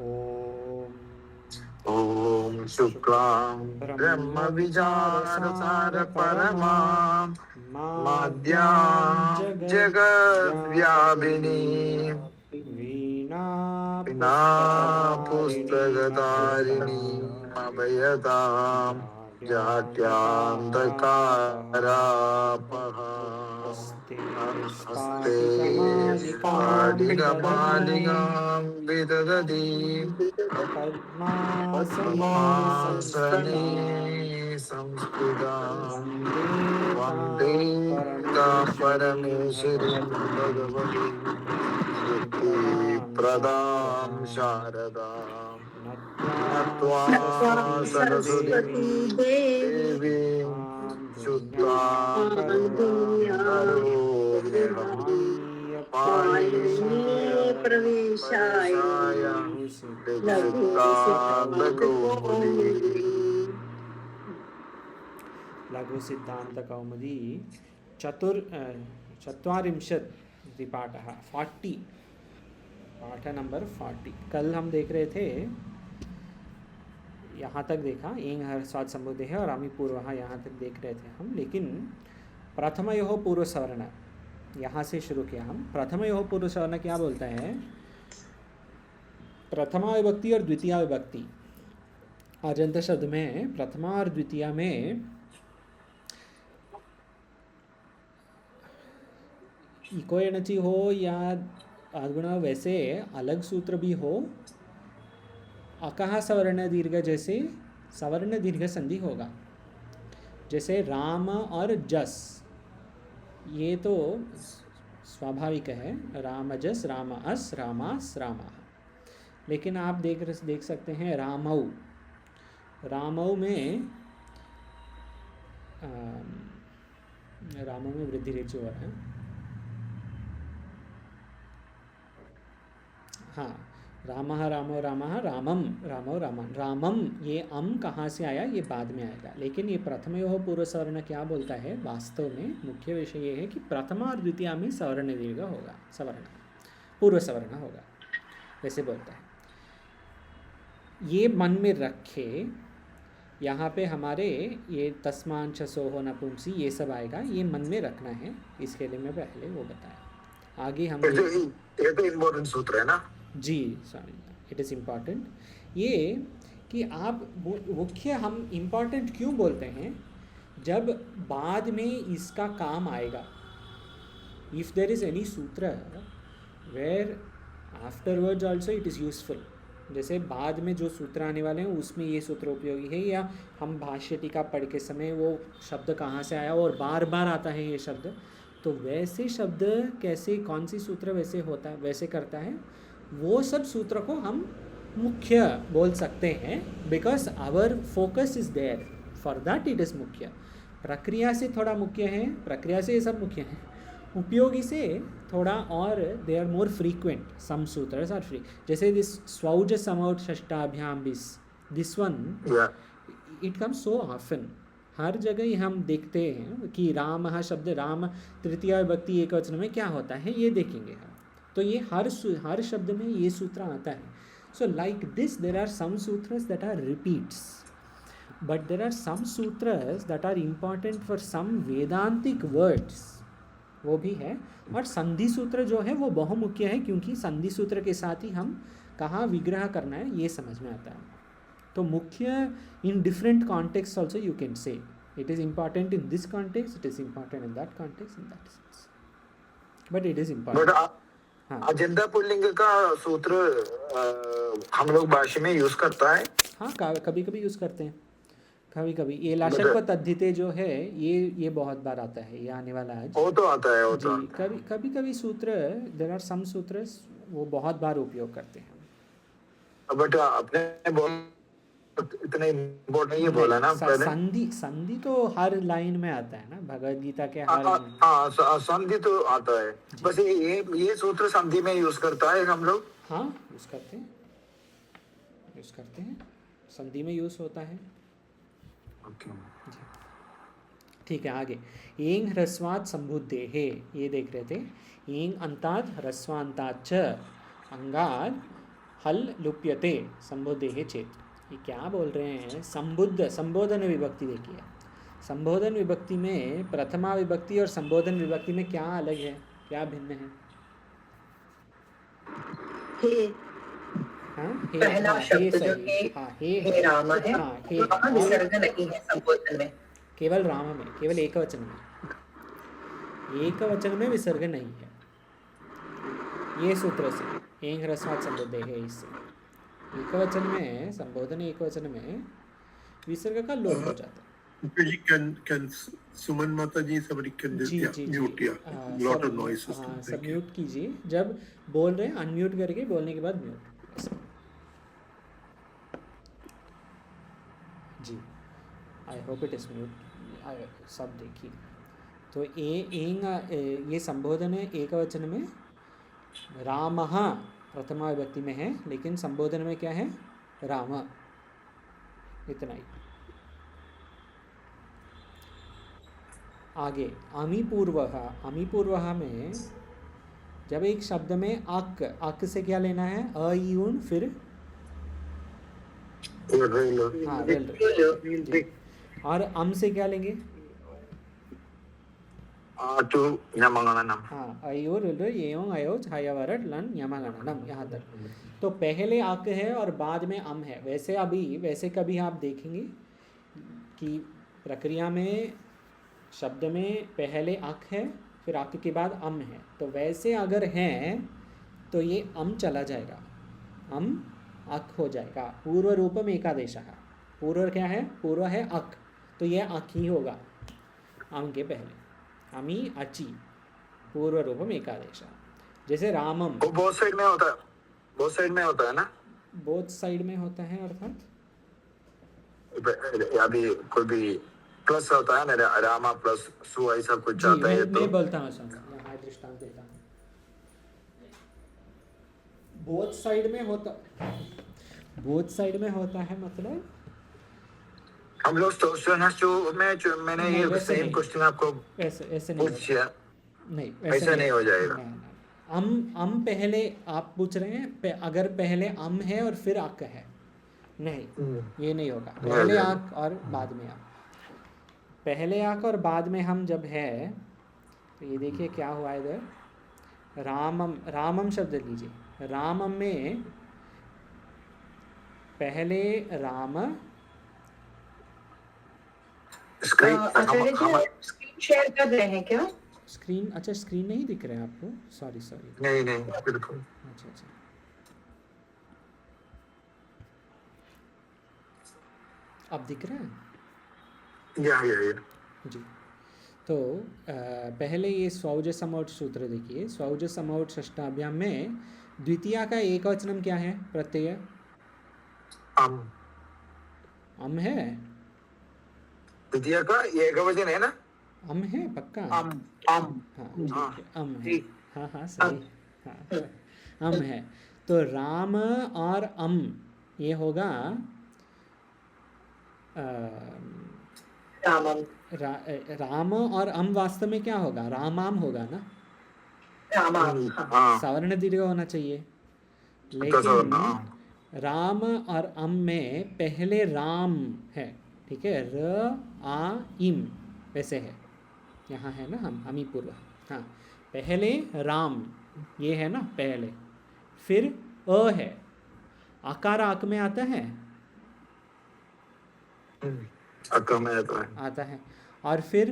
ॐ ॐ शुक्लां ब्रह्मविचारसारपरमां माद्यां जगद्व्यापिनीं वीणा पुस्तकधारिणीम् अभयतां जात्यान्तकारापहां हस्ते स्फाटिकमालिकां विदधतीं पद्मासने संस्थितां वन्दे तां परमेश्वरीं भगवतीं सिद्धिप्रदां शारदां नत्वा सरस्वती देवीं शुद्धां करोम्यहम् पाणिनीये प्रवेशाय लघु सिद्धांत कौमुदी चत्वारिंशत् पाठः 40 पाठ नंबर 40। कल हम देख रहे थे, यहाँ तक देखा एंग हर्षवाद संबुद्धि है और अमी पूर्व यहाँ तक देख रहे थे हम। लेकिन प्रथमयोः पूर्व सवर्ण यहाँ से शुरू किया हम। प्रथमयोः पूर्व सवर्ण क्या बोलता है? प्रथमा विभक्ति और द्वितीय विभक्ति अजंत शब्द में प्रथमा और द्वितीय में इको एनर्जी हो या आगुण वैसे अलग सूत्र भी हो, अकह सवर्ण दीर्घ जैसे सवर्ण दीर्घ संधि होगा। जैसे राम और जस, ये तो स्वाभाविक है, रामजस रामअस रामास रामा। लेकिन आप देख सकते हैं रामऊ, रामऊ में रामऊ में वृद्धि रेच हो रहा है। हाँ, रामः रामो रामः रामम रामो रामन रामम, ये अम कहाँ से आया ये बाद में आएगा। लेकिन ये प्रथमयोः पूर्व सवर्ण क्या बोलता है? वास्तव में मुख्य विषय ये है कि प्रथमा और द्वितीय में सवर्ण दीर्घ होगा, सवर्ण पूर्व सवर्ण होगा, वैसे बोलता है। ये मन में रखे। यहाँ पे हमारे ये तस्मांच सोहो नपुंसी ये सब आएगा, ये मन में रखना है। इसके लिए मैं पहले वो बताया। आगे हम ये तो इम्पोर्टेंट सूत्र है ना जी, सॉरी, इट इज़ इम्पॉर्टेंट। ये कि आप मुख्य हम इम्पॉर्टेंट क्यों बोलते हैं? जब बाद में इसका काम आएगा, इफ़ देर इज़ एनी सूत्र where afterwards also it is useful. जैसे बाद में जो सूत्र आने वाले हैं उसमें ये सूत्र उपयोगी है, या हम भाष्य टीका पढ़ के समय वो शब्द कहाँ से आया और बार बार आता है ये शब्द, तो वैसे शब्द कैसे, कौन सी सूत्र वैसे होता है, वैसे करता है, वो सब सूत्र को हम मुख्य बोल सकते हैं। Because our focus is there, for that it is मुख्य। प्रक्रिया से थोड़ा मुख्य है, प्रक्रिया से ये सब मुख्य है, उपयोगी से थोड़ा और they are more frequent, some सूत्रस आर फ्री। जैसे दिस स्वौज समौट षष्ठाभ्याम this one it comes so often, हर जगह ही हम देखते हैं कि राम शब्द, राम तृतीय विभक्ति एकवचन में क्या होता है ये देखेंगे हम। तो ये हर शब्द में ये सूत्र आता है। So like this there are some सूत्रस that are repeats, but there are some सूत्रस that are important for some वेदांतिक वर्ड्स, वो भी है। और संधि सूत्र जो है वो बहुमुख्य है, क्योंकि संधि सूत्र के साथ ही हम कहाँ विग्रह करना है ये समझ में आता है। तो मुख्य in different context also you can say it is important in this context, it is important in that context, in that sense, but it is important. हाँ, अजंता पुल्लिंग का सूत्र हम लोग भाषा में यूज करता है। हाँ, कभी कभी यूज़ करते हैं, कभी कभी। ये लाशक व तद्धिते जो है ये बहुत बार आता है, ये आने वाला है वो तो आता है, वो जी। कभी सूत्र, देर आर सम सूत्र वो बहुत बार उपयोग करते हैं। बट आपने इतने इम्पोर्टेंट नहीं बोला ना पहले। संधि तो हर लाइन में आता है ना, भगवद गीता के हर हाँ, संधि तो आता है, बस ये सूत्र संधि में यूज करता है हम लोग। हाँ, यूज करते हैं, संधि में यूज होता है। ठीक है, आगे एंग ह्रस्वात् संबुद्धे है, ये देख रहे थे। एंग अंतात् ह्रस्वान्तात् च अंगात् हल लुप्यते संबोधे चेत। ये क्या बोल रहे हैं? संबोधन विभक्ति देखिए, संबोधन विभक्ति में प्रथमा विभक्ति और संबोधन विभक्ति में क्या अलग है, क्या भिन्न है? हे हाँ हे, पहला हाँ हे शब्द जो सही, हे हाँ हे हे है, राम है, हाँ हे है, वहाँ और विसर्ग नहीं है संबोधन में। केवल राम में, केवल एक वचन में, एक वचन में विसर्ग नहीं है। ये सूत्र से एंग ह्रस्वात् संबोधे है, इससे एक वचन में संबोधन, एक वचन में विसर्ग का लोप हो जाता है। Can Suman Mata ji, somebody can जी yeah, जी mute, जी, yeah. Lot of noise हाँ system. सब Thank you. म्यूट कीजिए, जब बोल रहे हैं अनम्यूट करके, बोलने के बाद म्यूट, ऐसा। जी I hope it is mute, सब देखिए। तो ये संबोधन है एक वचन में, रामः प्रथमा विभक्ति में है, लेकिन संबोधन में क्या है? राम, इतना ही। आगे अमीपूर्वः में जब एक शब्द में अक से क्या लेना है? अ ई उन, फिर हाँ वेल, और अम से क्या लेंगे? हाँ अयोर एयों अयोच हयवरट लन यमगणनम, यहाँ तक। तो पहले अक है और बाद में अम है। वैसे कभी आप देखेंगे कि प्रक्रिया में शब्द में पहले अक है, फिर अक के बाद अम है। तो वैसे अगर है तो ये अम चला जाएगा, अम अक हो जाएगा। पूर्व रूपम एकादेशः, पूर्व क्या है? पूर्व है अक, तो यह अक ही होगा अम के पहले। अमी अची, पूर्व रूपम एकादेश। जैसे रामम, वो बोथ साइड में होता है, बोथ साइड में होता है ना? बोथ साइड में होता है अर्थात अभी कोई भी प्लस होता है ना, रामा प्लस सु ऐसा कुछ आता है तो मैं बोलता हूँ, यहाँ दृष्टांत देता हूँ। बोथ साइड में होता है मतलब हम लोग मैंने ये सेम क्वेश्चन आपको ऐसे नहीं पूछा, नहीं, ऐसा नहीं हो जाएगा। अम पहले आप पूछ रहे हैं, अगर पहले अम है और फिर अक है, नहीं ये नहीं होगा। पहले आक और बाद में आक, पहले आक और बाद में हम जब है, तो ये देखिए क्या हुआ इधर। रामम शब्द लीजिए, रामम में पहले राम, आचार्य जी स्क्रीन शेयर कर रहे हैं क्या? स्क्रीन, अच्छा स्क्रीन नहीं दिख रहा है आपको? सॉरी नहीं बिल्कुल। अच्छा अब दिख रहा है? या जी। तो पहले ये स्वौज समौट सूत्र देखिए। स्वौज समौट षष्ठाभ्याम में द्वितीया का एक वचनम क्या है? प्रत्यय अम है। द्वितीया का एक वचन है ना? अम है पक्का? अम हाँ अम है, हाँ सही, हाँ अम है। तो राम और अम ये होगा राम और अम वास्तव में क्या होगा? रामाम होगा ना, सवर्ण दीर्घ होना चाहिए। लेकिन राम और अम में पहले राम है, ठीक है, र आ इम वैसे है, यहाँ है ना हम अमी पूर्व, हाँ पहले राम ये है ना पहले, फिर अ है, आकार आक में आता है, आता है। और फिर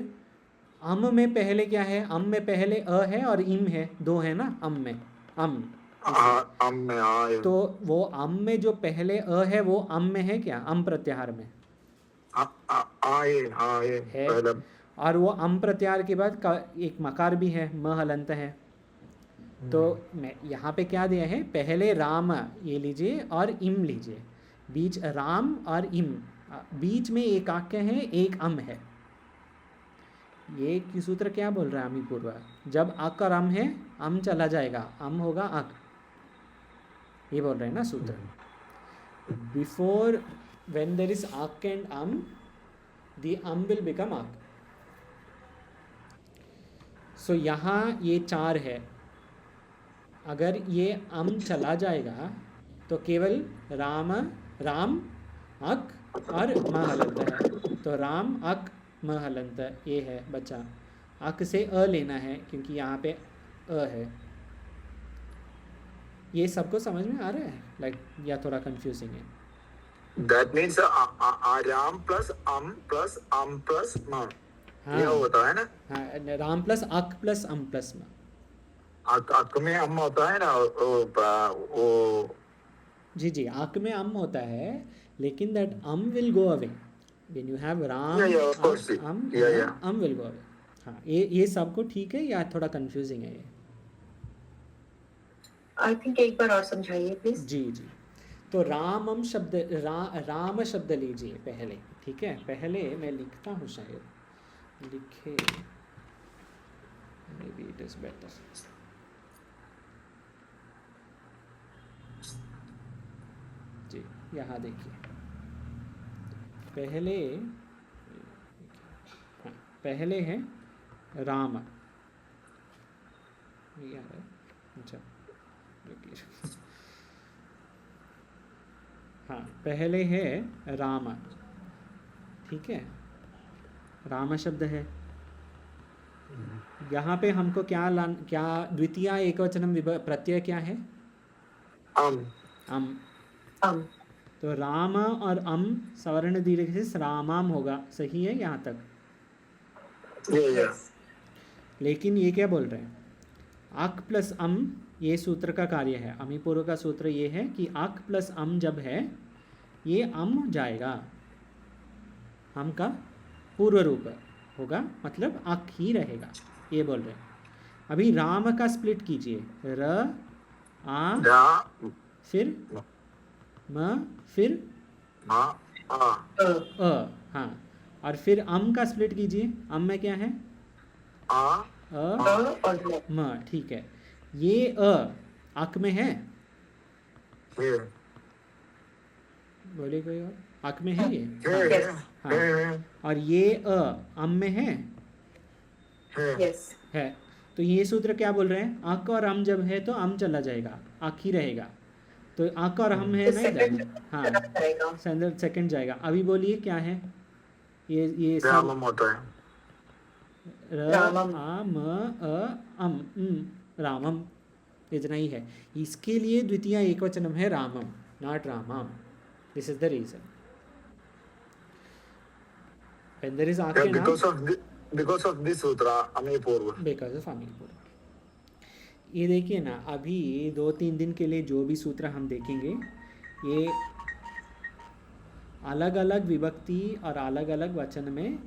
अम में पहले क्या है? अम में पहले अ है और इम है, दो है ना अम में, अम में आ, तो वो अम में जो पहले अ है वो अम में है क्या? अम प्रत्याहार में है। और वो अम प्रत्याहार के बाद एक मकार भी है, म हलंत है। तो मैं यहाँ पे क्या दिया है? पहले राम ये लीजिए और इम लीजिए, बीच राम और इम, बीच में एक आक्य है, एक अम है। ये की सूत्र क्या बोल रहा है अमी पूर्व? जब अक और अम है, अम चला जाएगा, अम होगा अक, ये बोल रहे हैं ना सूत्र। बिफोर व्हेन देयर इज अक and um, the um will become अक। सो यहाँ ये चार है, अगर ये अम चला जाएगा तो केवल राम राम अक और म हलंत है, तो राम अक म हलंत ये है बचा। अक से अ लेना है क्योंकि यहाँ पे अ है। ये सबको समझ में आ रहा है लाइक या थोड़ा कंफ्यूजिंग है? That means आराम प्लस प्लस म ये हाँ होता है ना। हाँ, राम प्लस अक प्लस अम प्लस म। अक में अम होता है ना, वो जी जी, अक में अम होता है, लेकिन that um will go away when you have Ram of course, अक अम yeah. Um will go away. हाँ, ये सबको ठीक है या थोड़ा कंफ्यूजिंग है ये? आई थिंक एक बार और समझाइए प्लीज। जी जी, तो रामम शब्द राम शब्द लीजिए पहले, ठीक है? पहले मैं लिखता हूँ, शायद लिखे, maybe it is better. जी, यहाँ देखिए, पहले हाँ, पहले है राम, ये आ रहा है, अच्छा रुकिए। हाँ, पहले है राम, ठीक है? राम शब्द है, यहाँ पे हमको क्या द्वितीय एकवचनम प्रत्यय क्या है? अम अम। तो राम और अम सवर्ण दीर्घ से रामाम होगा, सही है यहाँ तक? लेकिन ये क्या बोल रहे हैं? अक प्लस अम, ये सूत्र का कार्य है, अमी पूर्व का सूत्र ये है कि अक प्लस अम जब है, ये अम जाएगा, हम का पूर्व रूप होगा, मतलब अक ही रहेगा, ये बोल रहे हैं। अभी राम का स्प्लिट कीजिए, र आ फिर म फिर अ, हाँ, और फिर अम का स्प्लिट कीजिए, अम में क्या है? और म, ठीक है। ये अक में है, बोले कोई और? अक में है ये? हाँ, और ये अम में है? यस है। तो ये सूत्र क्या बोल रहे हैं? अक और अम जब है तो अम चला जाएगा, अक ही रहेगा, तो अक और हम है नहीं जाएगा, हाँ सेकंड जाएगा। अभी बोलिए क्या है ये सब? रामम होता है, र आ म अ अम, रामम, इतना ही है। इसके लिए द्वितीय एकवचनम है रामम, नॉट रामम। This is the reason. When there is आके ना, because of this सूत्र अमी पूर्व, because of अमी पूर्व। ये देखिए ना, अभी 2-3 दिन के लिए जो भी सूत्र हम देखेंगे, ये अलग अलग विभक्ति और अलग अलग वचन में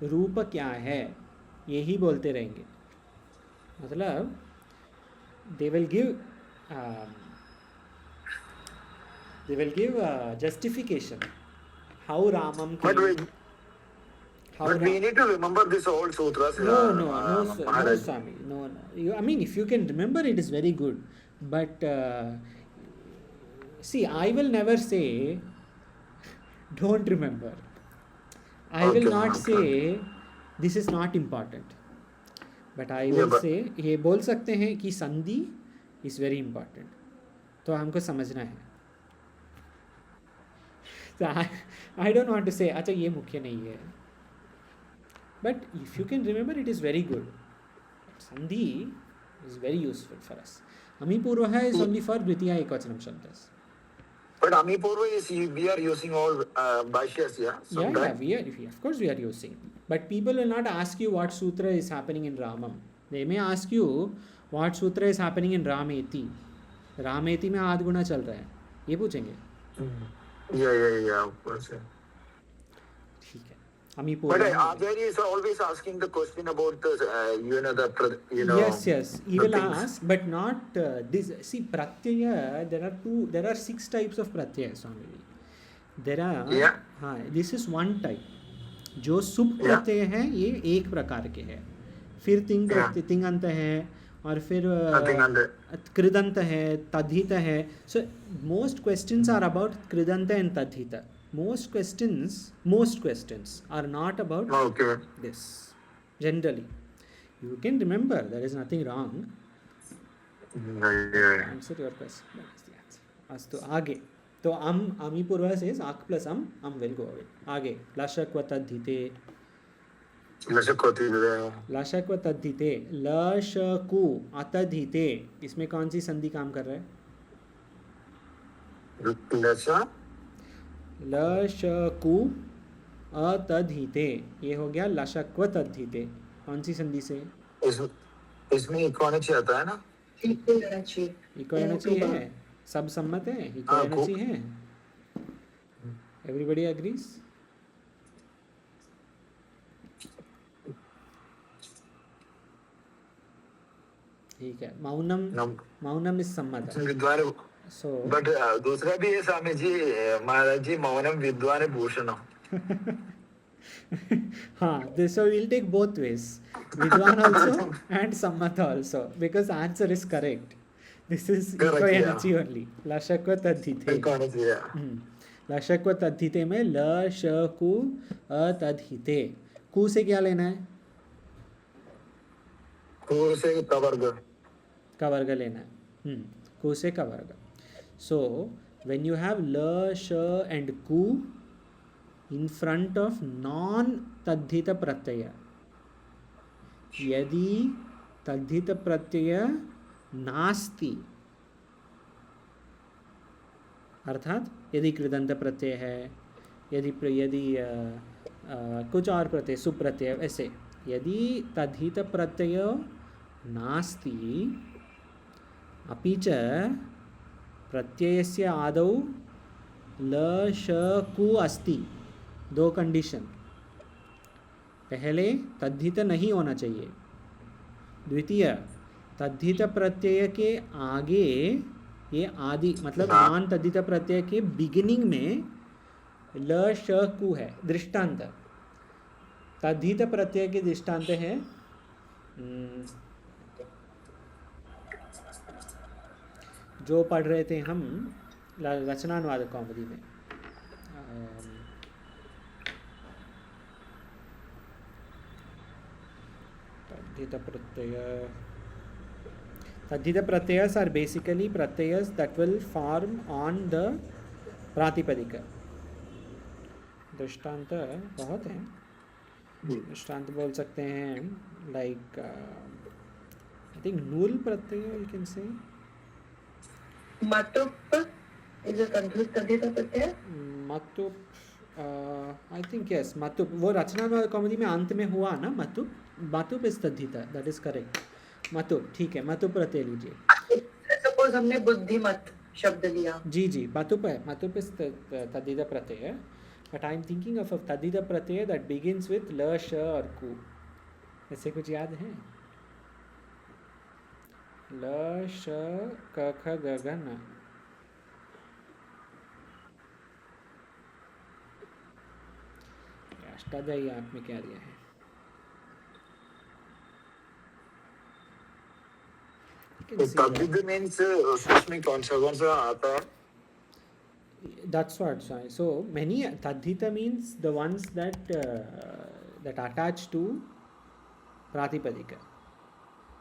रूप क्या है यही बोलते रहेंगे। मतलब they will give justification how Ramam came. but we need to remember this old sutras. No, Swami, no. I mean, if you can remember, it is very good. But see, I will never say don't remember. I will not say this is not important. But I will say, ये बोल सकते हैं कि संधि is very important. तो हमको समझना है। So I don't want to say अच्छा ये मुख्य नहीं है, but if you can remember, it is very good. Sandhi is very useful for us. Ami Purvaha is only for Dvitiya Ekvachanam Shabdas. But Ami Purva is, we are using all Bhashyas, yeah? Of course we are using. But people will not ask you what sutra is happening in Ramam. They may ask you what sutra is happening in Rameti. Rameti में आध गुना चल रहा है, ये पूछेंगे। Yeah, of course. ठीक है। Ami Purva. But Acharya is always asking the question about the, Yes. He will ask, but not this. See, pratyaya. There are 6 types of pratyaya, Swami. There are. Yeah. हाँ, this is one type. जो सुप प्रत्यय है ये एक प्रकार के हैं, फिर तिंगंत है, और फिर कृदंत है, तद्धित है. So most questions are about कृदंत and तद्धित. Most questions are not about this. Generally, you can remember, there is nothing wrong. Answer your question. That is the answer. अस्तु आगे तो अमी पूर्व से आक plus um will go away आगे लशक्व तद्धिते लशक्व तद्धिते लशकु अतद्धिते इसमें कौन सी संधि काम कर रहा है लशकु अतद्धिते ये हो गया लशक्व तद्धिते कौन सी संधि से इसमें इक्वानिटी आता है ना इक्वानिटी है सब सम्मत है इक्वानिटी है एवरीबॉडी एग्रीज ठीक है मौनम इस सम्मत विद्वान सो बट दूसरा भी है स्वामी जी महाराज जी मौनम विद्वान भूषणम हाँ so we'll take both ways vidwan also and sammata also because answer is correct this is equanimity only lashakva tadhite लशक्व तद्धिते में लशकु अतद्धिते कु से क्या लेना है कु से का वर्ग लेना है कु से का वर्ग so when you have la sh and ku in front of non तद्धित प्रत्यय यदि तद्धित प्रत्यय नास्ति अर्थात यदि कृदंत प्रत्यय है यदि कुछ और प्रत्यय सुप्रत्यय ऐसे यदि तद्धित प्रत्यय नास्ति अपि च प्रत्ययस्य आदौ ल श कु अस्ति दो कंडीशन पहले तद्धित नहीं होना चाहिए द्वितीय तद्धित प्रत्यय के आगे ये आदि मतलब नॉन तद्धित प्रत्यय के बिगिनिंग में ल श कु है दृष्टांत तद्धित प्रत्यय के दृष्टांत है जो पढ़ रहे थे हम रचनानुवाद कौमुदी में तद्धित प्रत्ययs are basically प्रत्ययs that will form on the प्रातिपदिक दृष्टांत बहुत हैं दृष्टांत बोल सकते हैं like I think नूल Pratyaya you can say मतुप is a तद्धित प्रत्यय मतुप आई थिंक यस मतुप वो रचनानुवाद कौमुदी में अंत में हुआ ना मतुप इज तद्धित दैट इज करेक्ट मतुप ठीक है मतुप प्रत्यय लीजिए सपोज हमने बुद्धिमत शब्द लिया जी जी मतुप है मतुप इज तद्धित प्रत्यय but I am thinking of a तद्धित प्रत्यय दैट बिगिंस विद ल श और कु ऐसे कुछ याद है ल श क ख ग घ न अष्टाध्यायी आप में क्या दिया है तद्धित मींस उसमें कौन सा आता है that's what so many tadhita means the ones that that attach to प्रातिपदिक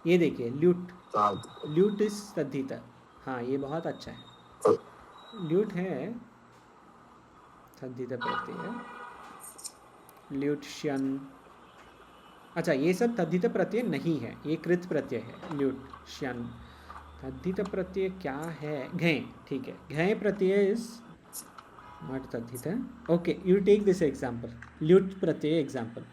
ये देखिए ल्यूट इज तद्धित हाँ ये बहुत अच्छा है ल्यूट है तद्धित प्रत्यय ल्यूट्यन अच्छा ये सब तद्धित प्रत्यय नहीं है ये कृत प्रत्यय है ल्यूट्यन तद्धित प्रत्यय क्या है घै ठीक है घै प्रत्यय इज नॉट तद्धित okay you take this example ल्यूट प्रत्यय एग्जांपल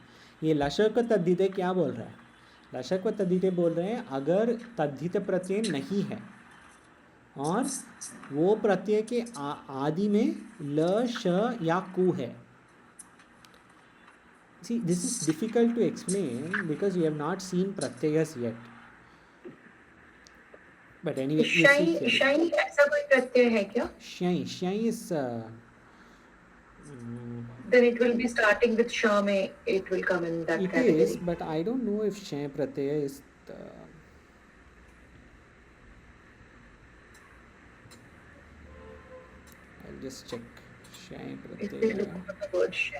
ये लशक तद्धित क्या बोल रहा है लशक तद्धित बोल रहे हैं अगर तद्धित प्रत्यय नहीं है और वो प्रत्यय के आदि में ल श या कु है See, this is difficult to explain because you have not seen pratyayas yet. But anyway, शाई ऐसा कोई प्रत्यय है क्या? शाई is then it will be starting with sha mein it will come in that category. It is, but I don't know if shay pratyaya is I'll just check.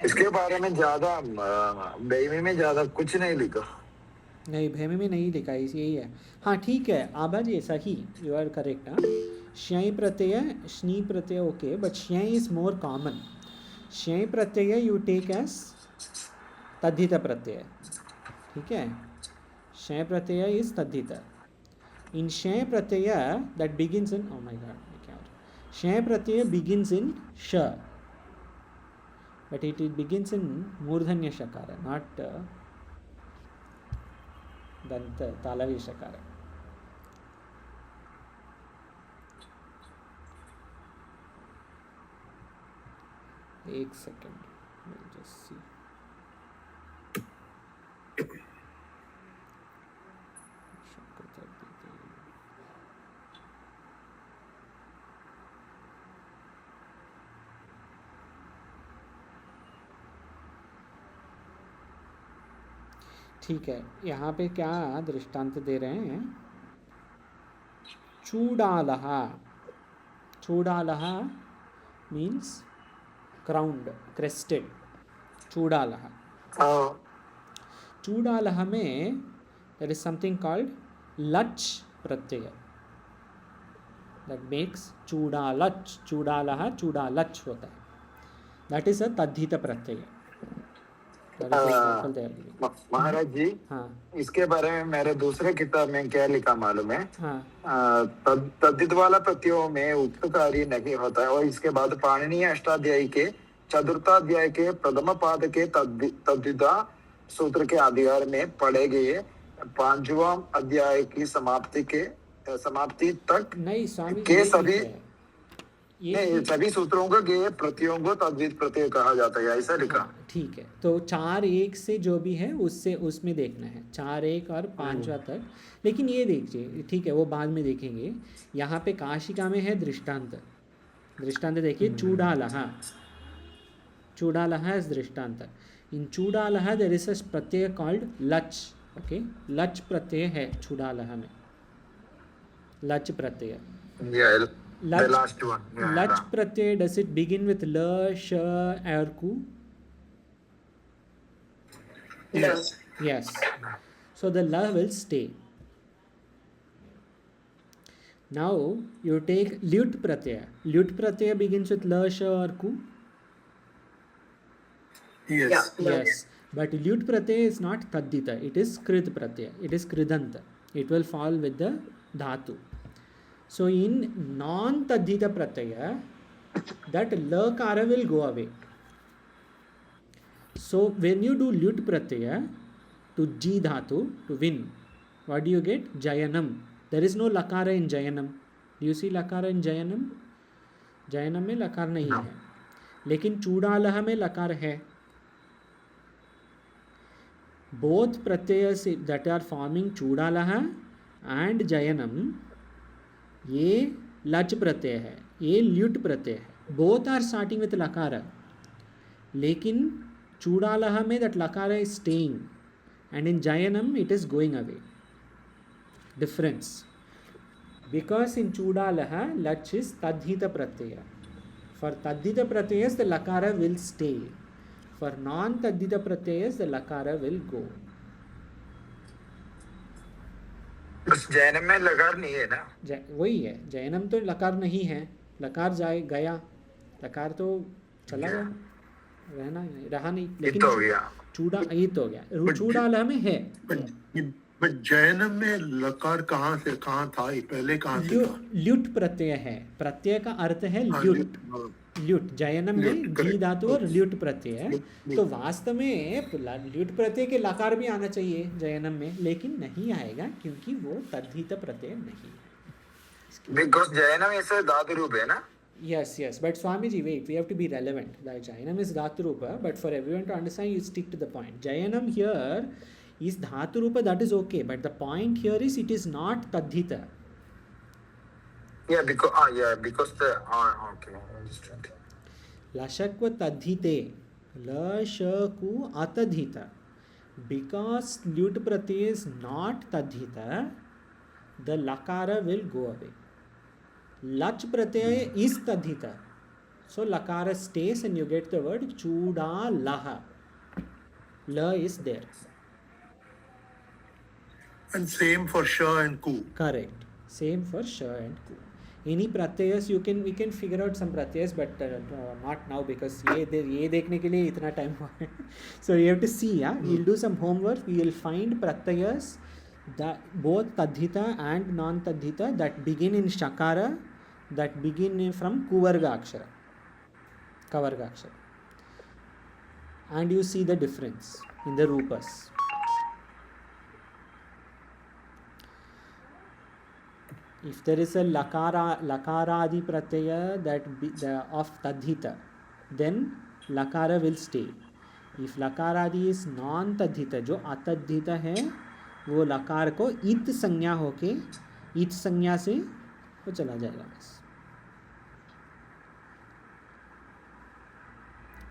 इसके बारे में ज्यादा बेमी में ज्यादा कुछ नहीं लिखा नहीं भेमी में नहीं लिखा यही है हाँ ठीक है आभा जी सही यू आर करेक्ट हाँ Shnai pratyaya, shni pratyaya, okay, but shnai is more common. Shnai pratyaya you take as tadhita pratyaya. ठीक है, Shnai pratyaya is tadhita. In Shnai pratyaya that begins in, oh my god, Shnai pratyaya begins in sh, but it begins in murdhanya shakara, not danta talavi shakara. एक second, we'll just see. ठीक है, यहाँ पे क्या दृष्टांत दे रहे हैं? चूडालहा. चूडालहा means crowned, crested. चूडालहा. चूडालहा में there is something called lach pratyaya that makes चूडालच. चूडालहा चूडालच होता है. That is a तद्धित प्रत्यय. महाराज जी, हाँ इसके बारे में मेरे दूसरे किताब में क्या लिखा मालूम है? हाँ तद्धित वाला प्रत्ययों में उत्तरकारी नहीं होता है, और इसके बाद पाणिनीय अष्टाध्यायी के चतुर्थाध्याय के प्रथम पाद के तद्धिता सूत्र के अधिकार में पढ़े गए 5वां अध्याय की समाप्ति तक नहीं स्वामी के ये सभी ठीक है. ये सभी सूत्रों को के प्रत्ययों को तद्धित प्रत्यय कहा जाता है, ऐसा लिखा. ठीक है, तो 4-1 से जो भी है उससे उसमें देखना है 4-1 और 5वां तक. लेकिन ये देखिए, ठीक है, वो बाद में देखेंगे. यहाँ पे काशिका में है दृष्टांत. दृष्टांत देखिए, चूडालहा. चूडालहा इज दृष्टांत. इन चूडालहा there is a Pratyaya called लच. ओके, लच प्रत्यय है चूडालहा में. लच प्रत्यय. The last one. लच प्रत्यय, does it begin with ल, श और कु? Yes. Yes. So the la will stay. Now you take lut pratyaya. Lut pratyaya begins with la, sh or ku? Yes. Yes. But lut pratyaya is not taddita. It is krid pratyaya. It is kridanta. It will fall with the dhatu. So in non-taddhita pratyaya, that lakara will go away. So when you do lut pratyaya to ji dhatu, to win, what do you get? Jayanam. There is no lakara in Jayanam. Do you see lakara in Jayanam? Jayanam में लकार नहीं है, लेकिन चूडालह में लकार है. Both pratyayas that are forming चूडालह and Jayanam, ये लच प्रत्यय है, ये ल्युट प्रत्यय है. बोथ आर स्टार्टिंग विथ लकार, लेकिन चूडालह में दैट लकार इज स्टेइंग एंड इन जयनम it is going away. Difference, because in चूडालह लच इज तद्धित प्रत्यय. फॉर तद्धित प्रत्यय द लकार विल स्टे. फॉर नॉन तद्धित प्रत्यय द लकार विल गो. जैनम में लकार नहीं है ना? वही है, जैनम तो लकार नहीं है. लकार जाए गया, लकार तो चला गया, रहा नहीं. लेकिन तो हो गया. चूड़ा ये तो हो गया. चूडालह में है. बट जैनम में लकार कहाँ से कहाँ था? ये पहले कहाँ से था? ल्युट प्रत्यय है. प्रत्यय का अर्थ है ल्युट. ल्युट जयनम में जी धातु और ल्युट प्रत्यय है. तो वास्तव में ल्युट प्रत्यय के लकार भी आना चाहिए जयनम में, लेकिन नहीं आएगा क्योंकि वो तद्धित प्रत्यय नहीं है. बिकॉज़ जैनम ऐसे धातु रूप है ना? Yes, but Swamiji, wait, we have to be relevant. The Jayanam is Dhaturupa, but for everyone to understand, you stick to the point. Jayanam here is Dhaturupa, that is okay, but the point here is it is not Tadhita. Yeah, because the okay, understand. Lashakva Tadhite, Lashaku Atadhita. Because Lut Pratyay is not Tadhita, the Lakara will go away. Lach pratyaya is tadhita, so lakara stays and you get the word chudalaha. La is there. And same for sh and ku. Correct. Same for sh and ku. Any pratyas we can figure out some pratyas, but not now because ये देखने के लिए इतना time हुआ है. So you have to see, yeah. We'll do some homework. We will find pratyas that both tadhita and non-tadhita that begin in shakara, that begin from kuvarga akshara, kavarga akshara, and you see the difference in the rupas. If there is a lakaradi pratyaya of tadhita, then lakara will stay. If lakaradi is non-tadhita, जो atadhita है, वो लकार को इत संज्ञा होके इत संज्ञा से वो चला जाएगा. बस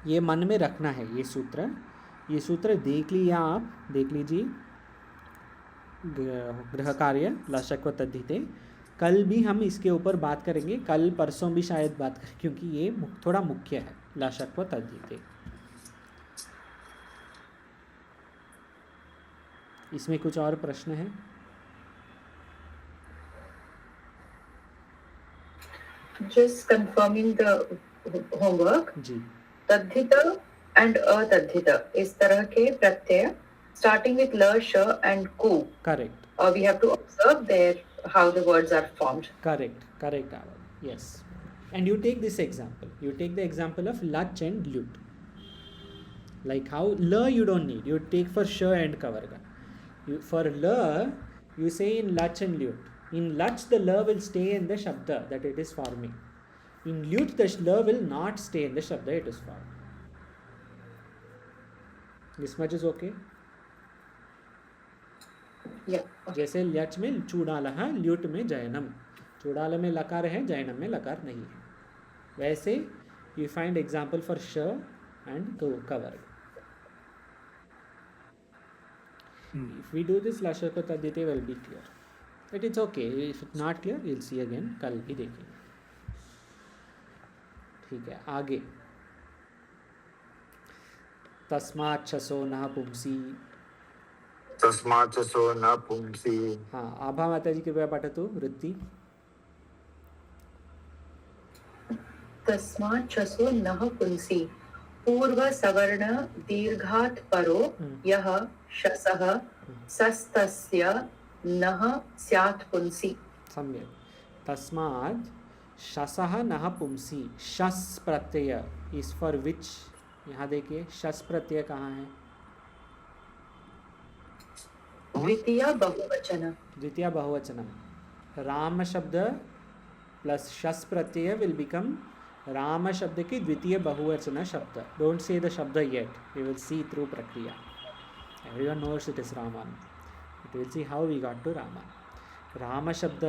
ये मन में रखना है. ये सूत्र देख लिया आप, देख लीजिए. गृह कार्य लशक्व तद्धिते. कल भी हम इसके ऊपर बात करेंगे, कल परसों भी शायद बात करें, क्योंकि ये थोड़ा मुख्य है. लशक्व तद्धिते. इसमें कुछ और प्रश्न है? Just confirming the homework. Ji. तद्धिता and अतद्धिता इस तरह के प्रत्यय starting with ल, श and ku. Correct. We have to observe there how the words are formed. Correct, Avan. Yes. And you take this example. You take the example of lach and lut. Like how la you don't need. You take for sh and kavarga. For la, you say in lach and lut. In lach, the la will stay in the shabda that it is forming. In lut, the la will not stay in the shabda it is forming. This much is okay? Yeah. जैसे लच में चूड़ाल है, lewd में जयनम. चूड़ाल में लकार है, जयनम में लकार नहीं है. वैसे you find example for sh and kavarga. If we do this लशक्व तद्धिते will be clear. But it's okay. If it's not clear, we'll see again. कल भी देखेंगे. ठीक है, आगे. तस्मात् छसो न पुंसी. तस्मात् छसो न पुंसी. हाँ, आभा माताजी कृपया पठतु वृत्ति. तस्मात् छसो नः पुंसी. पूर्व सवर्ण दीर्घात् परो यः शसः सस्तस्य नः स्यात् पुंसी. सम्यक. तस्मात् शसः नः पुंसी. शस प्रत्यय इज फॉर विच. यहाँ देखिए शस प्रत्यय कहाँ है? द्वितीय बहुवचन. द्वितीय बहुवचनम. राम शब्द plus शस Pratyaya will become Ram शब्द की द्वितीय बहुवचन शब्द. डोंट से द शब्द yet. We will see through प्रक्रिया. एवरीवन नोस इट इज रामान. It will see how we got to रामान. राम शब्द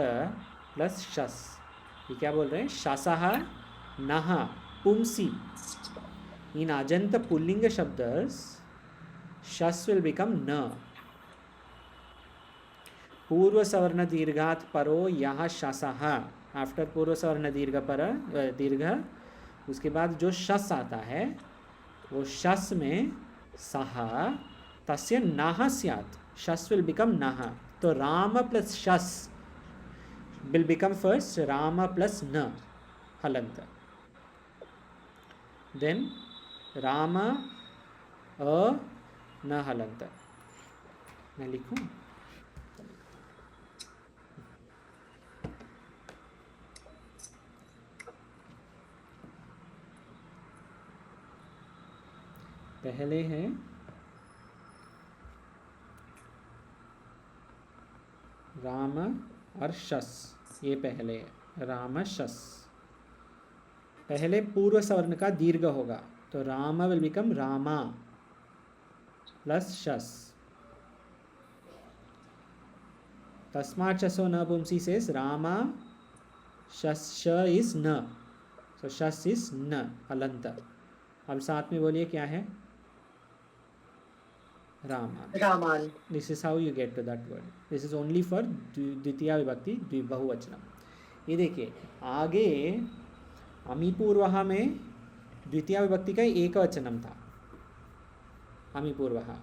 प्लस शस. ये क्या बोल रहे हैं? शसः नः पुंसी. इन अजंत पुल्लिंग शब्द शस विल बिकम न. पूर्व सवर्ण दीर्घात परो यहाँ शसः. आफ्टर पूर्व सवर्ण दीर्घ पर दीर्घ, उसके बाद जो शस आता है वो शस में सह तस्य नः स्यात्. शस विल बिकम नः. तो राम प्लस शस will become first Ram plus न हलंत. देन राम अ न हलंत. मैं लिखूं? पहले हैं राम और शस. ये पहले है राम शस. पहले पूर्व सवर्ण का दीर्घ होगा तो Ram will become Rama plus शस. तस्मात् शसो न पुंसी सेस रामा शस. श इज न. सो शस इज न हलंत. अब साथ में बोलिए क्या है? रामान. रामान. This is how you get to that word. This is only for द्वितीय विभक्ति बहुवचनम. ये देखिए आगे अमीपूर्वः में द्वितीय विभक्ति का एक वचनम था. अमीपूर्वः.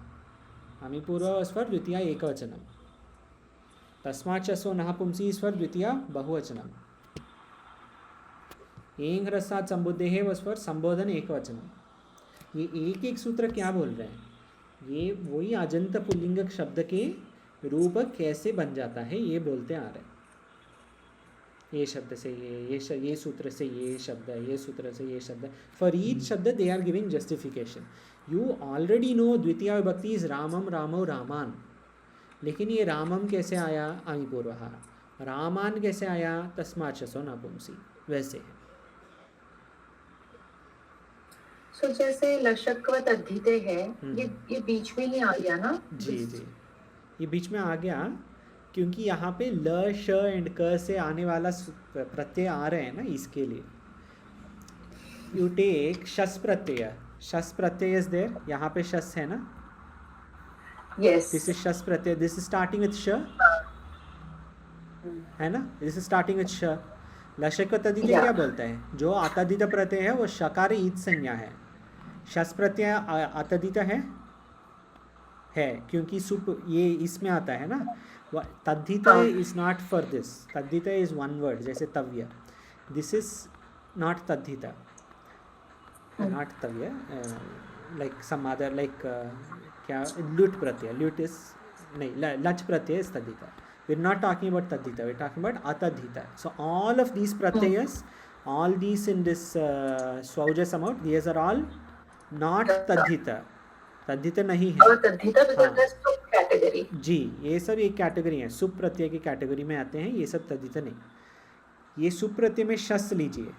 अमीपूर्वः इज फॉर द्वितीय एक वचनम. तस्मात् शसो नः पुंसी इज फॉर द्वितीय बहुवचनम. एंग ह्रस्वात् संबुद्धेः was for संबोधन एकवचन। ये एक एक सूत्र क्या बोल रहे हैं, ये वही अजंत पुल्लिंग शब्द के रूप कैसे बन जाता है ये बोलते आ रहे हैं। ये शब्द से ये सूत्र से ये शब्द है, ये सूत्र से ये शब्द है। फॉर ईच शब्द they are giving justification. You already know द्वितीया विभक्ति इज रामम रामो रामान, लेकिन ये रामम कैसे आया आमिपूर्वः, रामान कैसे आया तस्मात् शसो नपुंसी, वैसे है। सो जैसे लशक्व तद्धिते है, ये बीच में ही आ गया ना? जी जी, ये बीच में आ गया क्योंकि यहाँ पे ल श एंड क से आने वाला प्रत्यय आ रहे हैं ना, इसके लिए। You take शस Pratyaya, शस Pratyaya is there, यहाँ पे शस है ना, yes, this is शस Pratyaya, this is starting with श, है ना, दिस इज स्टार्टिंग विथ श। लशक तद्धित क्या बोलता है, जो आतद्धित प्रत्यय है वो शकार ईद संज्ञा है। शस प्रत्यय आतद्धित है क्योंकि सुप ये इसमें आता है ना। तद्धित इज नॉट फॉर दिस, तद्धित इज वन वर्ड, जैसे तव्य, दिस इज नॉट तद्धित, नॉट तव्य, लाइक सम अदर, लाइक क्या, ल्युट प्रत्यय, ल्युट इज नहीं, लच प्रत्यय इज तद्धित। We are not talking about तद्धित, वी आर टॉकिंग अबाउट अतद्धित। सो ऑल ऑफ दीज प्रत्ययस, all these in this swaujas amount, these are all not तद्धित, तद्धित नहीं है। तद्धित कैटेगरी जी, ये सब एक कैटेगरी है, सुप प्रत्यय की कैटेगरी में आते हैं, ये सब तद्धित नहीं। ये सुप प्रत्यय में शस लीजिए,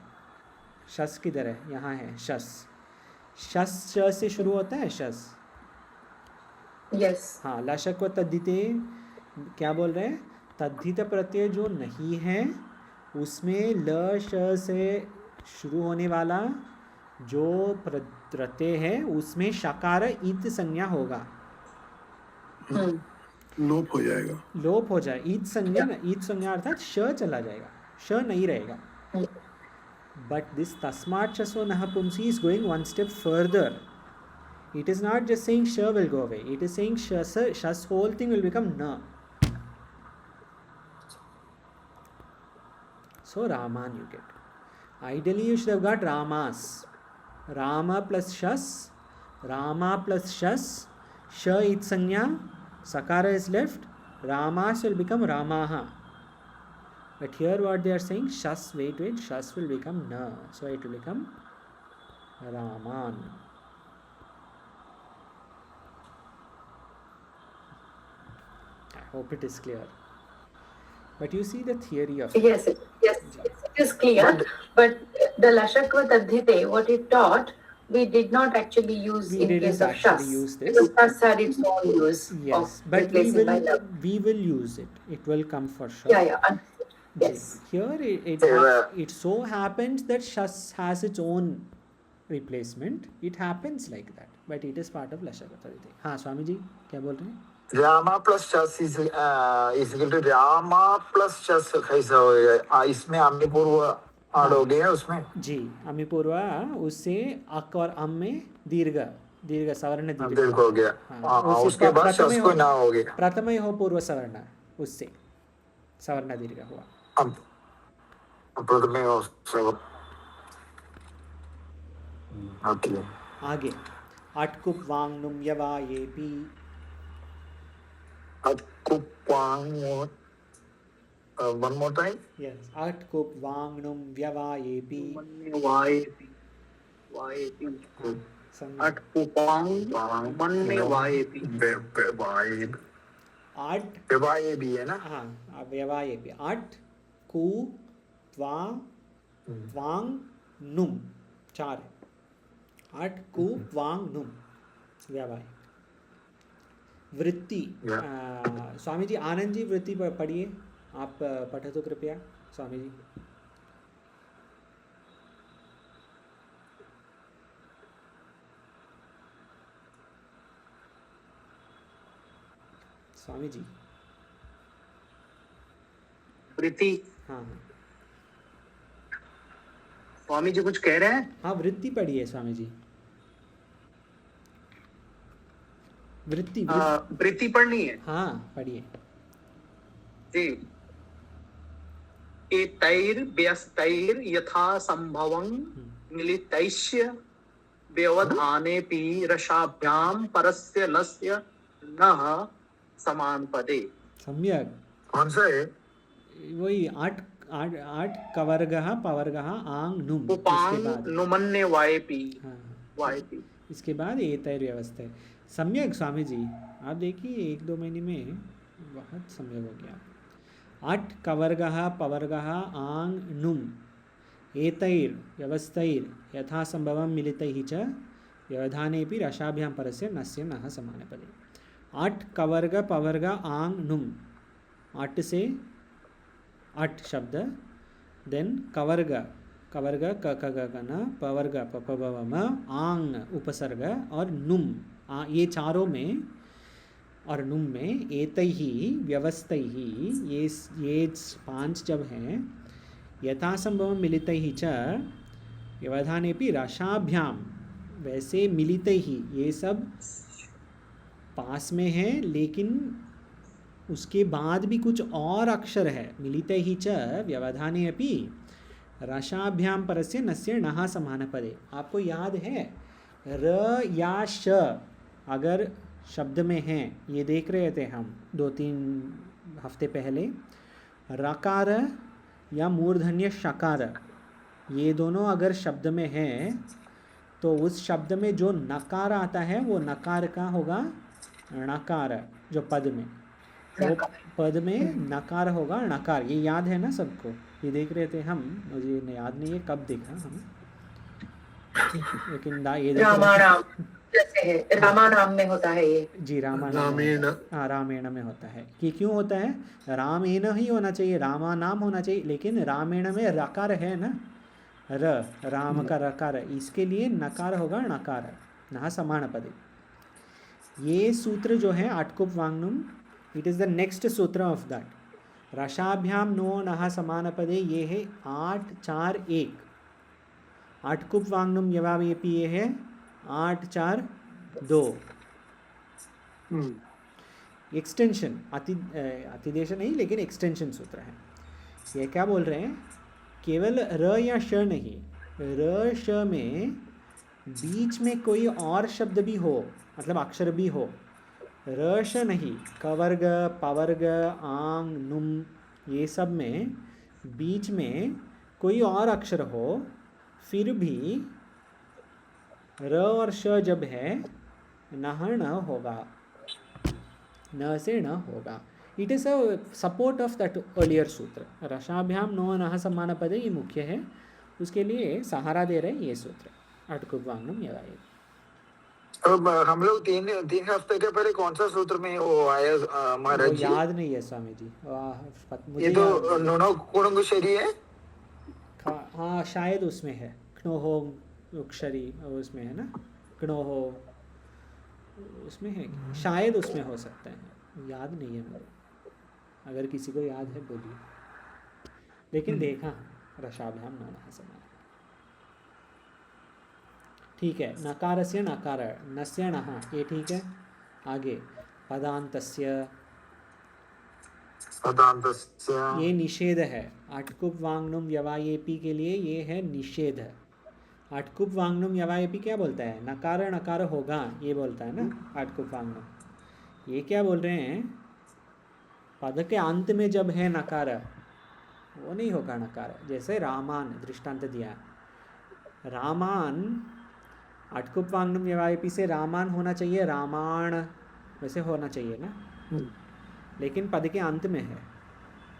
शस किधर है, यहाँ है शस, शस श से शुरू होता है शस, यस। हाँ, लशक व तद्धिते क्या बोल रहे हैं, तद्धित प्रत्यय जो नहीं है उसमें ल श से शुरू होने वाला जो प्रत्यय है उसमें शकार ईत संज्ञा होगा, लोप हो जाएगा, लोप हो जाए, ईत संज्ञा ना, ईत संज्ञा अर्थात श चला जाएगा, श नहीं रहेगा। बट दिस तस्मात् शसो नपुंसी is going one step further. It is not just saying श will go away, it is saying शस होल थिंग विल बिकम न। So Raman you get. Ideally you should have got Ramas. Rama plus Shas, Rama plus Shas, Sha it sanya, Sakara is left, Ramas will become Ramaha. But here what they are saying, Shas, wait, Shas will become Na. So it will become Raman. I hope it is clear. But you see the theory of yes, it is clear. But the Lashakva Tadhite, what it taught, we did not actually use in case of Shas. Because Shas had its own use. Yes, but we will use it. It will come for sure. Yeah. Yes. Here it so happens that Shas has its own replacement. It happens like that. But it is part of Lashakva Tadhite. हाँ स्वामी जी क्या बोल रहे हैं? Rama plus शस is equal to Rama plus शस कैसा होगा, इसमें अम्मी पूर्व ऐड हो गया उसमें। जी, अम्मी पूर्व उससे अक और अम में दीर्घ, दीर्घ सवर्ण दीर्घ हो गया। हाँ, उसके बाद शस को ना हो गया, प्रथम ही हो पूर्व सवर्ण, उससे सवर्ण दीर्घ हुआ। अब प्रथम ही हो सवर्ण। ओके, आगे अटकुप वांगनुम यवायेपि, one more time. Yes, Atkup Vangnum Vyavayepi. Vayepi. Atkupang manne vayepi. Vyavayepi है ना? हाँ, Vyavayepi. At ku va vang num, चार है। At ku vang num Vyavayepi। वृत्ति, स्वामी जी आनंद जी वृत्ति पढ़िए, आप पढ़े तो कृपया स्वामी जी। स्वामी जी वृत्ति, हाँ स्वामी जी कुछ कह रहे हैं? हाँ, वृत्ति पढ़िए स्वामी जी, वृत्ति वृत्ति पढ़नी है? हाँ पढ़िए जी। एतैर्व्यस्तैर् यथा संभवं मिलितैश्च व्यवधानेऽपि रसाभ्यां परस्य लस्य नः समानपदे। सम्यक। कौन सा है? वही आठ आठ आठ कवर्गः पवर्गः आंग नुम, इसके उपांग बाद नुमन्ने वायपि हाँ वायपि। इसके बाद एतैर व्यवस्था। सम्यक स्वामी जी, आप देखिए 1-2 महीने में बहुत सम्यक हो गया। अट कवर्गः पवर्गः आंग नुम एतैर व्यवस्थैर यथा संभवं मिलितैः च व्यवधानेऽपि रसाभ्यां परस्य नस्य नः समानपदे। अट कवर्ग पवर्ग आंग नुम, अट से अट शब्द, देन कवर्ग कवर्ग क क ग ग न, पवर्ग प प ब ब म, आंग उपसर्ग और नुम ये चारों में और नुम में एतैहि व्यवस्थैहि ये 5 जब हैं यथासंभवं मिलितैहि च व्यवधानेऽपि रसाभ्याम, वैसे मिलितैहि ये सब पास में है लेकिन उसके बाद भी कुछ और अक्षर है। मिलितैहि च व्यवधानेऽपि रसाभ्याम परस्य नस्य नः समानपदे। आपको याद है र या श अगर शब्द में हैं, ये देख रहे थे हम 2-3 हफ्ते पहले, रकार या मूर्धन्य शकार ये दोनों अगर शब्द में हैं तो उस शब्द में जो नकार आता है वो नकार का होगा णकार, जो पद में, वो पद में नकार होगा णकार। ये याद है ना सबको? ये देख रहे थे हम, मुझे याद नहीं है कब देखा हम, लेकिन ये रामानाम जैसे है, रामानाम में होता है ये जी, रामायण हाँ रामायण में होता है। कि क्यों होता है? रामेण ही होना चाहिए, रामा नाम होना चाहिए, लेकिन रामायण में रकार है ना, र राम का रकार, इसके लिए नकार होगा णकार, नः समान पदे। ये सूत्र जो है आटकुप वांगनुम, इट इज़ द नेक्स्ट सूत्र ऑफ दैट। रसाभ्याम नो नः समान पदे, ये है 8-4-1। आटकुप वांगनुम यवावेपी ये है 8-4-2। एक्सटेंशन अतिदेश नहीं, लेकिन एक्सटेंशन सूत्र है। ये क्या बोल रहे हैं? केवल र या श नहीं, र श में बीच में कोई और शब्द भी हो, मतलब अक्षर भी हो, र श नहीं, कवर्ग पवर्ग आंग नुम ये सब में बीच में कोई और अक्षर हो, फिर भी र और श जब है नह न होगा, न से न होगा। It is a support of that earlier सूत्र। रसाभ्याम नो नः समान पदे ये मुख्य है, उसके लिए सहारा दे रहे हैं ये सूत्र आटकुप वांगनुम यवावेपी। अब हम लोग 3 हफ्ते के पहले कौन सा सूत्र में वो आया महाराज जी? याद नहीं है स्वामी जी, ये तो नुनो कुणुंगुशरी है। हाँ शायद उसमें है, क्नोहो उक्षरी उसमें है ना, क्नोहो उसमें है, शायद उसमें हो सकता है, याद नहीं है मेरे। अगर किसी को याद है बोलिए, लेकिन देखा रसाभ्याम नो नः समान। ठीक है, नकारस्य नकार, नस्य नः, ये ठीक है। आगे पदान्तस्य, ये निषेध है। आटकुप वांगनुम यवायेपी के लिए ये है निषेध। आटकुप वांगनुम यवायेपी क्या बोलता है? नकार नकार होगा, ये बोलता है ना आटकुप वांगनुम। ये क्या बोल रहे हैं? पद के अंत में जब है नकार, वो नहीं होगा नकार। जैसे रामान दृष्टांत दिया, रामान आटकुप वांगनुम यवायेपी से रामान होना चाहिए, रामाण वैसे होना चाहिए ना, लेकिन पद के अंत में है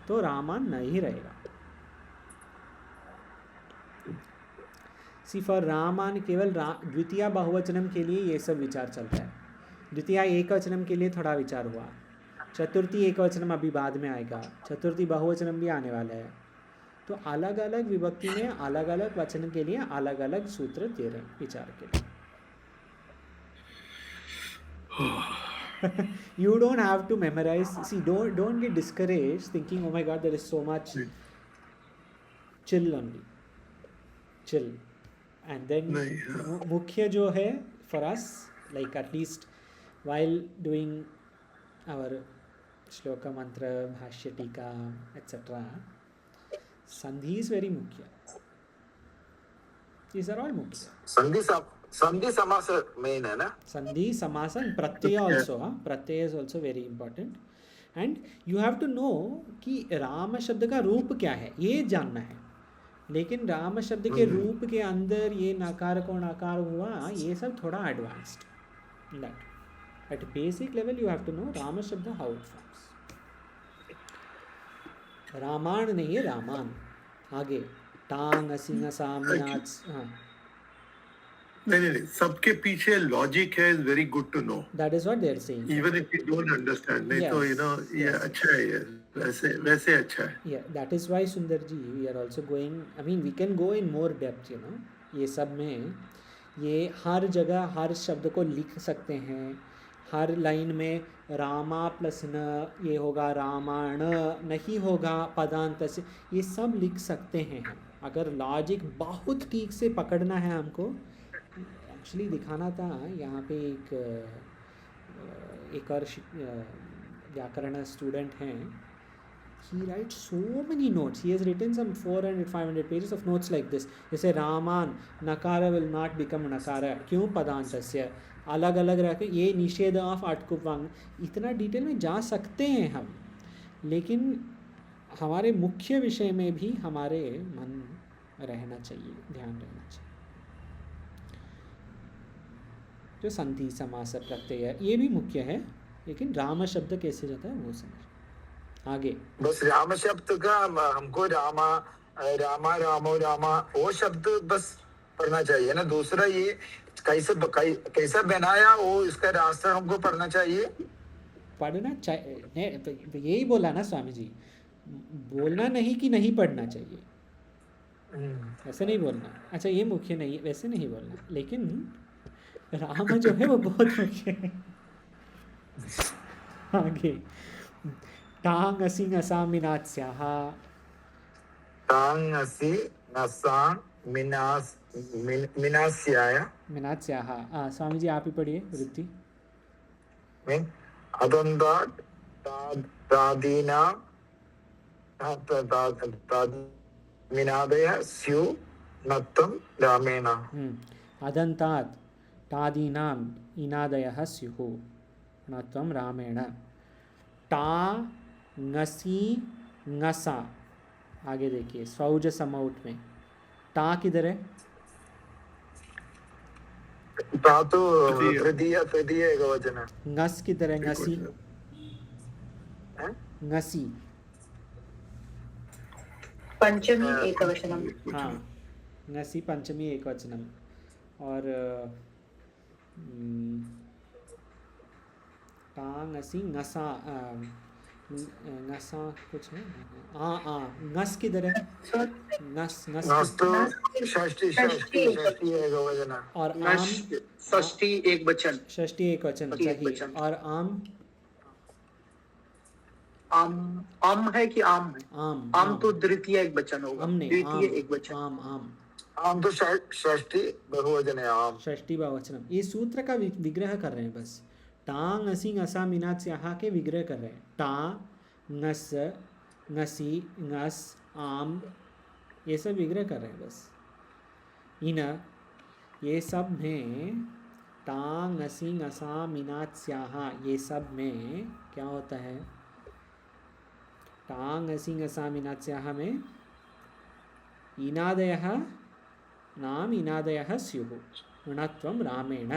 तो रामान नहीं रहेगा। सिर्फ रामान केवल द्वितीय बहुवचनम के लिए ये सब विचार चलता है। द्वितीय एकवचनम के लिए थोड़ा विचार हुआ, चतुर्थी एकवचनम अभी बाद में आएगा, चतुर्थी बहुवचनम भी आने वाला है। तो अलग अलग विभक्ति में अलग अलग वचन के लिए अलग अलग सूत्र दे रहे हैं विचार के लिए। You don't have to memorize. See, don't get discouraged thinking, oh my God, there is so much. Chill only. Chill. And then मुख्य जो है for us, like at least while doing our shloka mantra, bhashya tika, etc. Sandhi is very mukhya. These are all mukhya. संधि समास main है ना. Sandhi, samasa and pratyaya also. Pratyaya is also very important. And you have to know कि राम शब्द का रूप क्या है, ये जानना है. लेकिन राम शब्द के रूप के अंदर ये नकार को नकार हुआ, ये सब थोड़ा advanced. That at basic level you have to know Ram शब्द how it forms. रामायण नहीं है, रामान. आगे टांग असिंग सामनाच. हाँ, नहीं, सबके पीछे लॉजिक है, is very good to know. that is what they are saying. Even if you don't understand, नहीं तो Yes, ये yes. अच्छा है, ये वैसे अच्छा है. Yeah, that is why Sundar ji, we are also going, I mean we can go in more depth, you know. ये सब में ये हर जगह हर शब्द को लिख सकते हैं. हर लाइन में रामा प्लस न ये होगा रामायण, नहीं होगा पदांत से, ये सब लिख सकते हैं हम. अगर लॉजिक बहुत ठीक से पकड़ना है हमको. एक्चुअली दिखाना था यहाँ पे एक और व्याकरण स्टूडेंट हैं. He writes so many notes. He has written some 400-500 pages of notes like this. जैसे रामान नकार will not become नकार, क्यों पदांतस्य, अलग अलग रख ये निषेध ऑफ अटकुवांग. इतना डिटेल में जा सकते हैं हम, लेकिन हमारे मुख्य विषय में भी हमारे मन रहना चाहिए, ध्यान रहना चाहिए. जो संधि समास प्रत्यय ये भी मुख्य है, लेकिन राम शब्द कैसे जाता है वो समझ. आगे बस राम शब्द का हमको रामा रामा रामो रामा वो शब्द बस पढ़ना चाहिए ना. दूसरा ये कैसा बनाया वो इसका रास्ता हमको पढ़ना चाहिए. पढ़ना चाहिए, तो यही बोला ना स्वामी जी. बोलना नहीं कि नहीं पढ़ना चाहिए, ऐसे नहीं बोलना. अच्छा ये मुख्य नहीं, वैसे नहीं बोलना, लेकिन राम जो है वो बहुत मुख्य है. आगे टांग असिंग असामिनात्स्याः. तांग असि नसां मिनास्याय मिनात्स्याः. स्वामी जी आप ही पढ़िए वृत्ति. मीन अदंता तादीना मिनादय स्यु नत्तं रामेण. अदन्तात् तादीनाम् इनादयः स्युः नत्वं रामेण. टा ngasi ngasa. आगे देखिए स्वौज समौट में टा किधर है? ता तो तृतीय एकवचन. ngस किधर है? ngasi ngasi पंचमी एकवचनम. हाँ, ngasi पंचमी एकवचनम. और टा ngasi ngasa ngasa कुछ है. ngस किधर है? ngस तो षष्ठी एकवचन. और आम षष्ठी एक वचन. षष्ठी एक वचन चाहिए. और आम आम है कि आम है? आम तो द्वितीय एक वचन होगा. द्वितीय एक वचन. आम तो षष्ठी बहुवचन है. आम षष्ठी बहुवचन. ये सूत्र का विग्रह कर रहे हैं बस. टांग असिंग असा मिनात्स्याः के विग्रह कर रहे हैं. टा ngस ngasi ngस आम ये सब विग्रह कर रहे हैं बस. इन ये सब में टांग ngasi ngasa मिनात्स्याः ये सब में क्या होता है? टांग ngasi ngasa मिनात्स्याः में इनादयः नाम इनादयः स्युः णत्वं रामेण.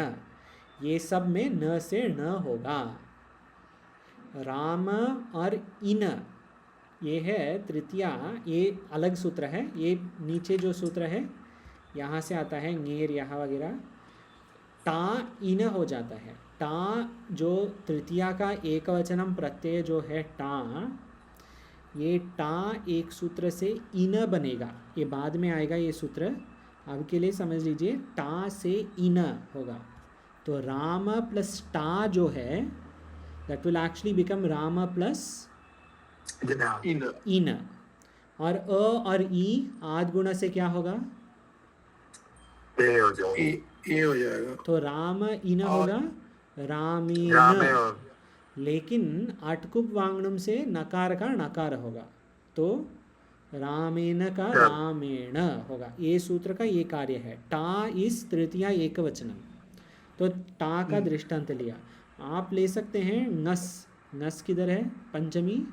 ये सब में न से न होगा. राम और इन ये है तृतीया, ये अलग सूत्र है. ये नीचे जो सूत्र है यहाँ से आता है ङेर यहाँ वगैरह. टा इन हो जाता है. टा जो तृतीया का एक वचनम प्रत्यय जो है टा, ये टा एक सूत्र से इन बनेगा. ये बाद में आएगा ये सूत्र, अब के लिए समझ लीजिए. टा से इन होगा. तो राम प्लस टा जो है that will actually become Rama plus इन. और अ और ई आद गुण से क्या होगा? ये हो जाएगा. तो राम इन होगा रामीन. लेकिन अटकुप वांगणम से नकार का नकार होगा. तो रामेण का रामेण होगा। ये सूत्र का ये कार्य है। टा इस तृतीया एक वचनम, तो टा का दृष्टांत लिया। आप ले सकते हैं नस, नस किधर है? पंचमी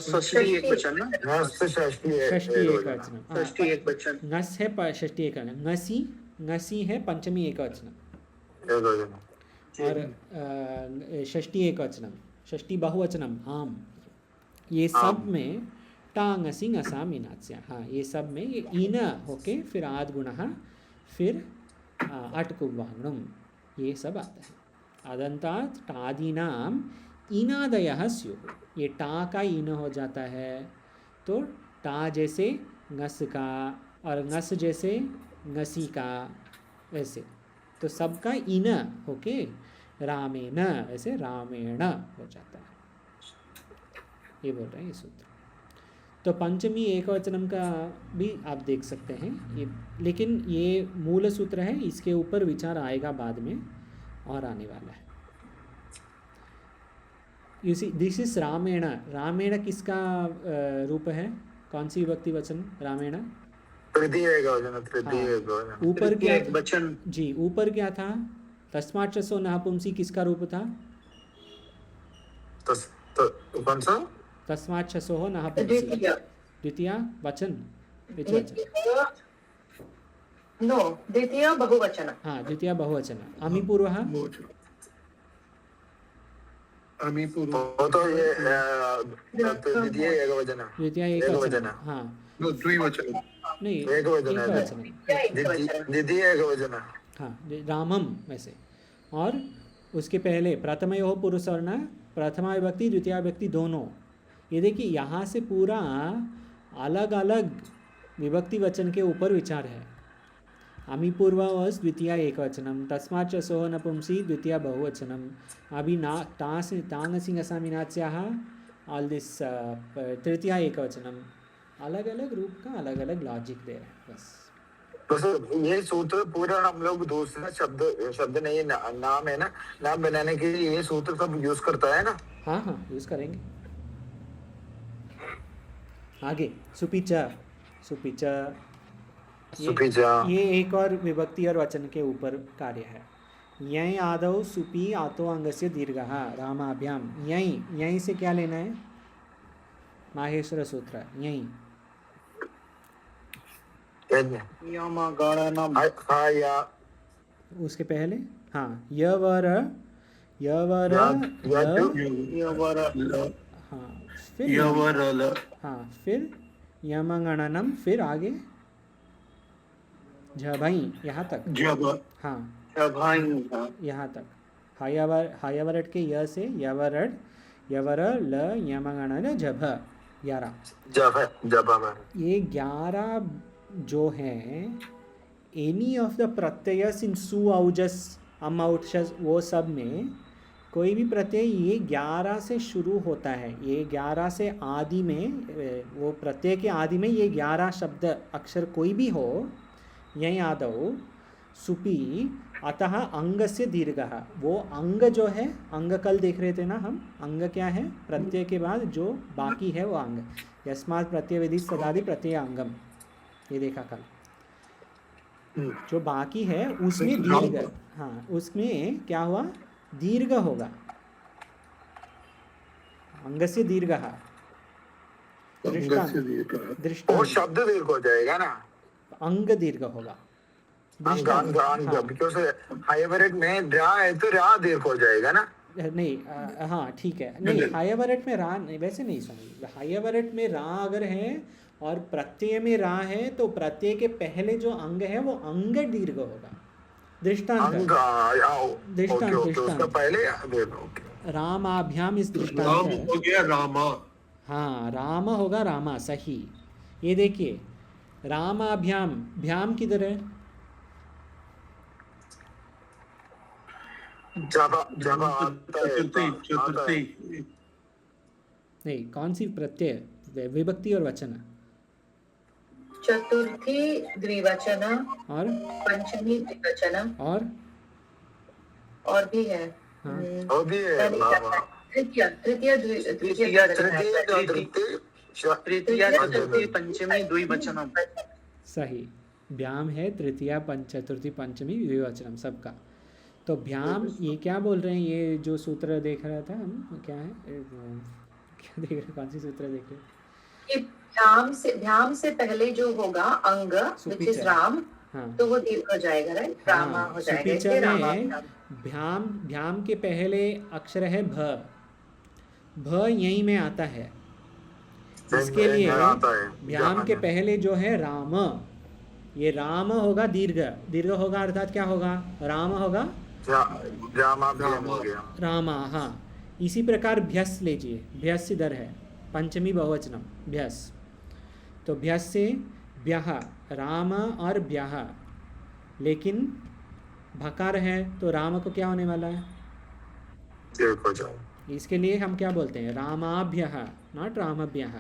षष्ठी एक वचन ना, षष्ठी एक वचन, षष्ठी एक वचन, नस है षष्ठी एक वचन, ngasi ngasi है पंचमी एक वचन, और षष्ठी एक वचनम, षष्ठी बहुवचनम आम। ये सब में टांगसी ngasa मीनाच्या, हाँ ये सब में ये इन होके फिर आद गुणः फिर अटकुवाणुम, ये सब आता है। अदंतात् टादीनाम इनादयः स्युः, ये टा का इन हो जाता है, तो टा जैसे ngस का और ngस जैसे ngसी का, ऐसे तो सबका इन होके रामेण ऐसे रामेण हो जाता है। ये बोल रहे हैं ये सूत्र। तो पंचमी एकवचनम का भी आप देख सकते हैं ये, लेकिन ये मूल सूत्र है, इसके ऊपर विचार आएगा बाद में और आने वाला है। यू सी दिस इज रामेण। रामेण किसका रूप है? कौन सी विभक्ति वचन? रामेण तृतीय एकवचन। ऊपर क्या वचन जी, ऊपर क्या था? तस्मात् चसो नपुंसी किसका रूप था? कौन सा? तस्मात् चसो नपुंसी, द्वितीय वचन, नो द्वितीय बहुवचन, हाँ द्वितीय बहुवचन। अमी पूर्वः तो ये द्वितीय एकवचन, द्वितीय एकवचन, हाँ द्विवचन नहीं एकवचन, द्वितीय एकवचन, हाँ रामम वैसे। और उसके पहले प्रथमयोः पुरुषवर्णः, प्रथमा विभक्ति द्वितीय विभक्ति दोनों। ये देखिए यहाँ से पूरा अलग अलग विभक्ति वचन के ऊपर विचार है। अमी पूर्ववस् द्वितीय एकवचनम, तस्मात् चसो नपुंसी द्वितीय बहुवचनम, अभी ना टास टांगसी ngasa मीनाच्याः ऑल दिस तृतीय एकवचनम। अलग अलग रूप का अलग अलग लॉजिक दे रहे हैं बस। तो सर ये सूत्र पूरा हम लोग दूसरा शब्द नहीं नाम है ना, नाम बनाने के लिए ये सूत्र सब यूज करता है ना? हाँ हाँ यूज करेंगे। आगे सुपिचा, सुपिचा ये एक और विभक्ति और वचन के ऊपर कार्य है। यहीं आदौ सुपी आतो अंगस्य दीर्घः रामाभ्याम। यहीं से क्या लेना है? माहेश्वर सूत्र यहीं। उसके पहले हाँ यवर हाँ फिर यमगणनम, फिर आगे झभाई, यहाँ तक हाँ यहाँ तक। हायावरट के य से यवरड, यवर ल यमगणन झभ 11। ये 11 जो हैं एनी ऑफ द प्रत्ययस इन सु औजस अम औजस, वो सब में कोई भी प्रत्यय ये 11 से शुरू होता है। ये 11 से आदि में, वो प्रत्यय के आदि में ये 11 शब्द अक्षर कोई भी हो, यहीं आदौ सुपी अतः अंग से दीर्घः। वो अंग जो है, अंग कल देख रहे थे ना हम, अंग क्या है? प्रत्यय के बाद जो बाकी है वो अंग। यस्मात् प्रत्यय विधि सदादि प्रत्यय अंगम, ये देखा कल। जो बाकी है उसमें दीर्घ, हाँ उसमें क्या हुआ? दीर्घ होगा, अंग से दीर्घः। दृष्टांत वो शब्द दीर्घ हो जाएगा ना, अंग दीर्घ होगा। हाइवरेट में रा है तो रा दीर्घ हो जाएगा ना? नहीं हाँ ठीक है, नहीं हाइवरेट में रा नहीं, वैसे नहीं समझ। हाइवरेट में रा अगर है और प्रत्यय में रा है तो प्रत्यय के पहले जो अंग है वो अंग दीर्घ होगा। दृष्टांत रामाभ्याम इस दृष्टांत हो गया रामा, हाँ राम होगा रामा, सही। ये देखिए रामाभ्याम, भ्याम किधर है? नहीं, कौन सी प्रत्यय? विभक्ति और वचन? चतुर्थी द्विवचन और पंचमी द्विवचन और भी है। हाँ। वो भी है तृतीया तृतीया तृतीया तृतीया तृतीया चतुर्थी पंचमी द्विवचनम। सही, भ्याम है तृतीया चतुर्थी पंचमी द्विवचनम सबका। तो भ्याम, ये क्या बोल रहे हैं, ये जो सूत्र देख रहा था हम, क्या है, क्या देख रहे, कौन सी सूत्र देख रहे? भ्याम से पहले जो होगा अंग which is राम, हाँ, तो वो दीर्घ हो जाएगा, राइट, रामा हो जाएगा। इसलिए रामा भ्याम, भ्याम के पहले अक्षर है भ, भ यहीं में आता है। इसके लिए भ्याम के पहले जो है राम, ये राम होगा दीर्घ, दीर्घ होगा अर्थात क्या होगा, राम होगा, रामा, हाँ। इसी प्रकार भ्यस लीजिए, भ्यस इधर है, पंचमी बहुवचनम भ्यस, तो भ्यस से ब्याह, राम और ब्याह, लेकिन भकार है तो राम को क्या होने वाला है, इसके लिए हम क्या बोलते हैं, रामाभ्यः, नॉट रामभ्यः।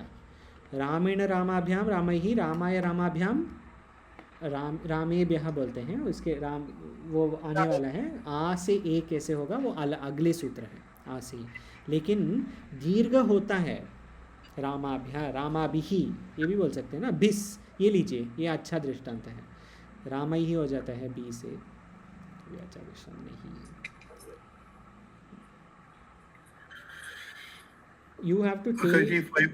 रामेण रामाभ्याम, रामैः रामाय रामाभ्याम, रामेभ्यः बोलते हैं। उसके राम वो आने वाला है, आ से ए कैसे होगा वो अगले सूत्र है, आ से, लेकिन दीर्घ होता है रामाभ्या, रामाभिः ये भी बोल सकते हैं ना, भिस, ये लीजिए, ये अच्छा दृष्टांत है, रामैः हो जाता है बी से, तो ये अच्छा दृष्टांत नहीं है। You have to take 5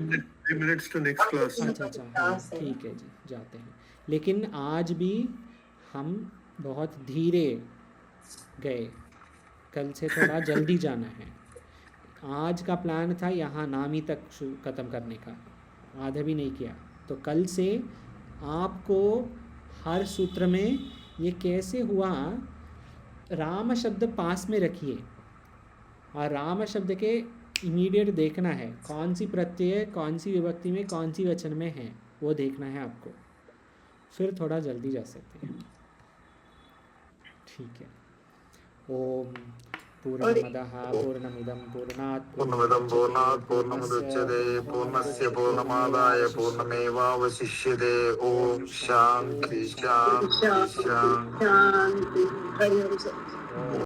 minutes to next class. अच्छा, हाँ, ठीक है जी, जाते हैं। लेकिन आज भी हम बहुत धीरे गए, कल से थोड़ा जल्दी जाना है। आज का प्लान था यहाँ नामी तक ख़त्म करने का, आधा भी नहीं किया। तो कल से आपको हर सूत्र में ये कैसे हुआ, राम शब्द पास में रखिए और राम शब्द के इमीडिएट देखना है कौन सी प्रत्यय, कौन सी विभक्ति में, कौन सी वचन में है, वो देखना है आपको, फिर थोड़ा जल्दी जा सकते हैं। ठीक है। ओम पूर्णमदः पूर्णमिदं पूर्णात् पूर्णमुदच्यते पूर्णस्य पूर्णमादाय पूर्णमेवावशिष्यते। ओम शांति शांति शांति।